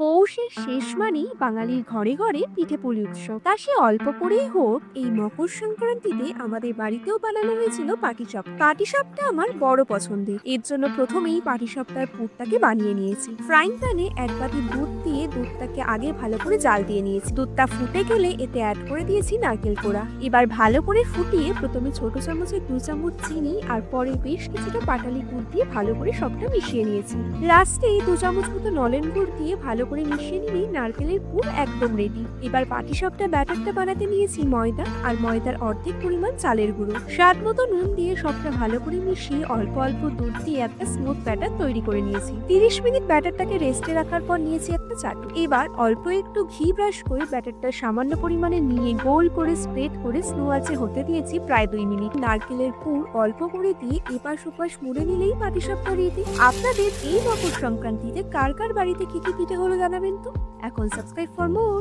পৌষের শেষ মানেই বাঙালির ঘরে ঘরে পিঠেপুলি উৎসব। তা সে অল্প করেই হোক, এই মকর সংক্রান্তিতে আমাদের বাড়িতেও বানানো হয়েছিল পাটিসাপটা। পাটিসাপটা আমার বড় পছন্দের, এর জন্য প্রথমেই পাটিসাপটার পুরটাকে বানিয়ে নিয়েছি। ফ্রাইং প্যানে এক বাটি দুধ দিয়ে দুধটাকে আগে ভালো করে জাল দিয়ে নিয়েছি। দুধটা ফুটে গেলে এতে অ্যাড করে দিয়েছি নারকেল কোড়া। এবার ভালো করে ফুটিয়ে প্রথমে ছোট চামচে 2 চামচ চিনি আর পরে বেশ কিছুটা পাটালি গুড় দিয়ে ভালো করে সবটা মিশিয়ে নিয়েছি। লাস্টে 2 চামচ মতো নলেন গুড় দিয়ে ভালো করে মিশিয়ে নিলেই নারকেলের পুর একদম রেডি। এবার পাটিসাপটা ব্যাটারটা বানাতে নিয়েছি ময়দা আর ময়দার অর্ধেক পরিমাণ চালের গুঁড়ো, স্বাদ মতো নুন দিয়ে সবটা ভালো করে মিশিয়ে অল্প অল্প দুধ দিয়ে একটা স্মুথ ব্যাটার তৈরি করে নিয়েছি। 30 মিনিট ব্যাটারটাকে রেস্টে রাখার পর নিয়েছি একটা চাটু। এবার অল্প একটু ঘি ব্রাশ করে ব্যাটারটা সামান্য পরিমাণে নিয়ে গোল করে স্প্রেড করে স্লো আঁচে হতে দিয়েছি প্রায় 2 মিনিট। নারকেলের পুর অল্প করে দিয়ে এপাশ ওপাশ মুড়ে নিলেই পাটিসাপটা রেডি। আপনাদের এই মকর সংক্রান্তিতে কার কার বাড়িতে কি কি পিঠে হলো জানাবেন তো। এখন সাবস্ক্রাইব ফর মোর।